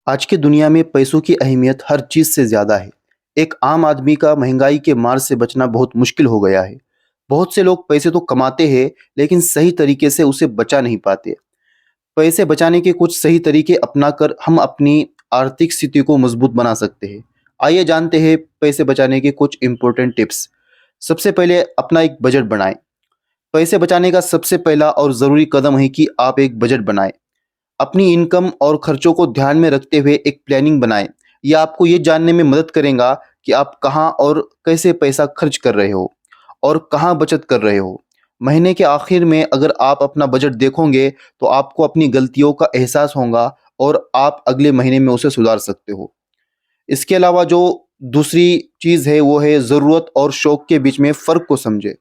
आज की दुनिया में पैसों की अहमियत हर चीज़ से ज़्यादा है। एक आम आदमी का महंगाई के मार से बचना बहुत मुश्किल हो गया है। बहुत से लोग पैसे तो कमाते हैं, लेकिन सही तरीके से उसे बचा नहीं पाते। पैसे बचाने के कुछ सही तरीके अपनाकर हम अपनी आर्थिक स्थिति को मजबूत बना सकते हैं। आइए जानते हैं पैसे बचाने के कुछ इम्पोर्टेंट टिप्स। सबसे पहले अपना एक बजट बनाएं। पैसे बचाने का सबसे पहला और ज़रूरी कदम है कि आप एक बजट बनाएं। अपनी इनकम और खर्चों को ध्यान में रखते हुए एक प्लानिंग बनाएं। यह आपको ये जानने में मदद करेगा कि आप कहाँ और कैसे पैसा खर्च कर रहे हो और कहाँ बचत कर रहे हो। महीने के आखिर में अगर आप अपना बजट देखोगे तो आपको अपनी गलतियों का एहसास होगा और आप अगले महीने में उसे सुधार सकते हो। इसके अलावा जो दूसरी चीज़ है वो है ज़रूरत और शौक के बीच में फ़र्क को समझे।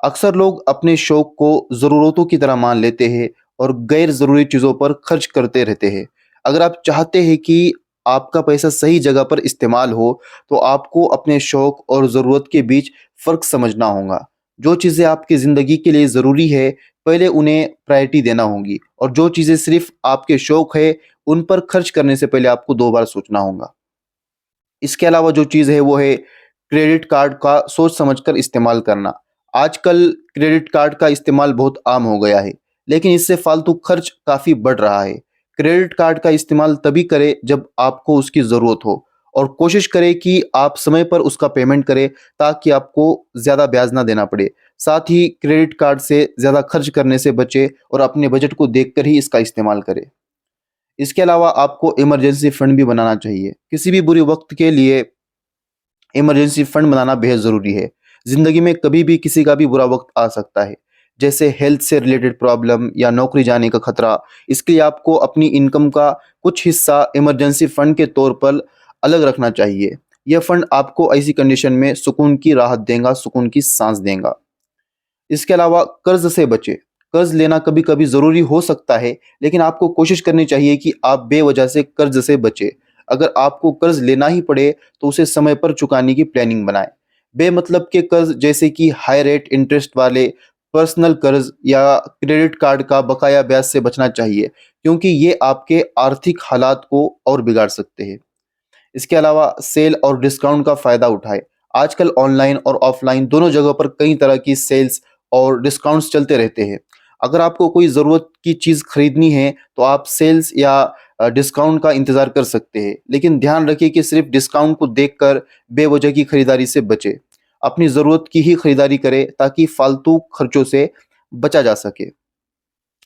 अक्सर लोग अपने शौक को ज़रूरतों की तरह मान लेते हैं और गैर ज़रूरी चीज़ों पर खर्च करते रहते हैं। अगर आप चाहते हैं कि आपका पैसा सही जगह पर इस्तेमाल हो, तो आपको अपने शौक और ज़रूरत के बीच फ़र्क समझना होगा। जो चीज़ें आपकी ज़िंदगी के लिए ज़रूरी है, पहले उन्हें प्रायोरिटी देना होगी और जो चीज़ें सिर्फ़ आपके शौक है, उन पर खर्च करने से पहले आपको 2 बार सोचना होगा। इसके अलावा जो चीज़ है वो है क्रेडिट कार्ड का सोच समझकर इस्तेमाल करना। आजकल क्रेडिट कार्ड का इस्तेमाल बहुत आम हो गया है, लेकिन इससे फालतू खर्च काफ़ी बढ़ रहा है। क्रेडिट कार्ड का इस्तेमाल तभी करें जब आपको उसकी ज़रूरत हो और कोशिश करें कि आप समय पर उसका पेमेंट करें ताकि आपको ज़्यादा ब्याज ना देना पड़े। साथ ही क्रेडिट कार्ड से ज़्यादा खर्च करने से बचें और अपने बजट को देखकर ही इसका इस्तेमाल करें। इसके अलावा आपको इमरजेंसी फंड भी बनाना चाहिए। किसी भी बुरे वक़्त के लिए इमरजेंसी फंड बनाना बेहद ज़रूरी है। ज़िंदगी में कभी भी किसी का भी बुरा वक़्त आ सकता है, जैसे हेल्थ से रिलेटेड प्रॉब्लम या नौकरी जाने का खतरा। इसके लिए आपको अपनी इनकम का कुछ हिस्सा इमरजेंसी फंड के तौर पर अलग रखना चाहिए। यह फंड आपको ऐसी कंडीशन में सुकून की राहत देगा, सुकून की साँस देगा। इसके अलावा कर्ज़ से बचें। कर्ज़ लेना कभी-कभी ज़रूरी हो सकता है, लेकिन आपको कोशिश करनी चाहिए कि आप बेवजह से कर्ज़ से बचें। अगर आपको कर्ज़ लेना ही पड़े, तो उसे समय पर चुकाने की प्लानिंग बनाएँ। बेमतलब के कर्ज़ जैसे कि हाई रेट इंटरेस्ट वाले पर्सनल कर्ज़ या क्रेडिट कार्ड का बकाया ब्याज से बचना चाहिए, क्योंकि ये आपके आर्थिक हालात को और बिगाड़ सकते हैं। इसके अलावा सेल और डिस्काउंट का फ़ायदा उठाएँ। आजकल ऑनलाइन और ऑफ़लाइन दोनों जगह पर कई तरह की सेल्स और डिस्काउंट्स चलते रहते हैं। अगर आपको कोई ज़रूरत की चीज़ खरीदनी है, तो आप सेल्स या डिस्काउंट का इंतज़ार कर सकते हैं। लेकिन ध्यान रखिए कि सिर्फ़ डिस्काउंट को देखकर बेवजह की खरीदारी से बचें। अपनी ज़रूरत की ही खरीदारी करें ताकि फ़ालतू खर्चों से बचा जा सके।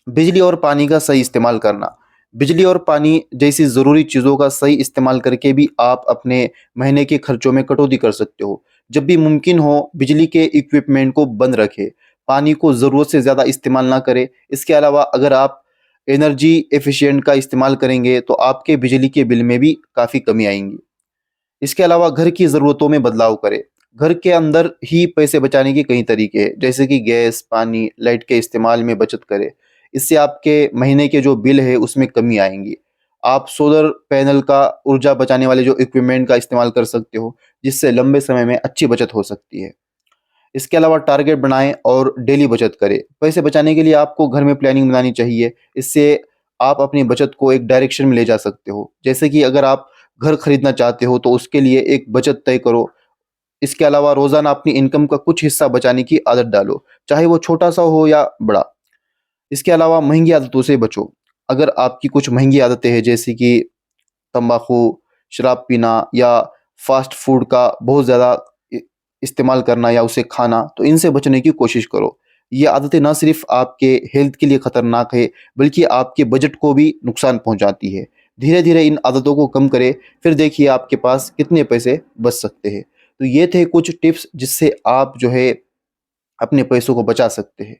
बिजली और पानी का सही इस्तेमाल करना। बिजली और पानी जैसी ज़रूरी चीज़ों का सही इस्तेमाल करके भी आप अपने महीने के खर्चों में कटौती कर सकते हो। जब भी मुमकिन हो, बिजली के इक्विपमेंट को बंद रखें। पानी को ज़रूरत से ज़्यादा इस्तेमाल ना करें। इसके अलावा अगर आप एनर्जी एफ़िशिएंट का इस्तेमाल करेंगे, तो आपके बिजली के बिल में भी काफ़ी कमी आएँगी। इसके अलावा घर की ज़रूरतों में बदलाव करें। घर के अंदर ही पैसे बचाने के कई तरीके हैं, जैसे कि गैस, पानी, लाइट के इस्तेमाल में बचत करें। इससे आपके महीने के जो बिल है उसमें कमी आएँगी। आप सोलर पैनल का ऊर्जा बचाने वाले जो इक्विपमेंट का इस्तेमाल कर सकते हो, जिससे लंबे समय में अच्छी बचत हो सकती है। इसके अलावा टारगेट बनाएँ और डेली बचत करें। पैसे बचाने के लिए आपको घर में प्लानिंग बनानी चाहिए। इससे आप अपनी बचत को एक डायरेक्शन में ले जा सकते हो। जैसे कि अगर आप घर खरीदना चाहते हो तो उसके लिए एक बचत तय करो। इसके अलावा रोज़ाना अपनी इनकम का कुछ हिस्सा बचाने की आदत डालो, चाहे वो छोटा-सा हो या बड़ा। इसके अलावा महँगी आदतों से बचो। अगर आपकी कुछ महँगी आदतें हैं जैसे कि तम्बाकू, शराब पीना या फ़ास्ट फ़ूड का बहुत ज़्यादा इ इस्तेमाल करना या उसे खाना, तो इनसे बचने की कोशिश करो। ये आदतें ना सिर्फ़ आपके हेल्थ के लिए खतरनाक है, बल्कि आपके बजट को भी नुकसान पहुँचाती है। धीरे-धीरे इन आदतों को कम करें, फिर देखिए आपके पास कितने पैसे बच सकते हैं। तो ये थे कुछ टिप्स जिससे आप जो है अपने पैसों को बचा सकते हैं।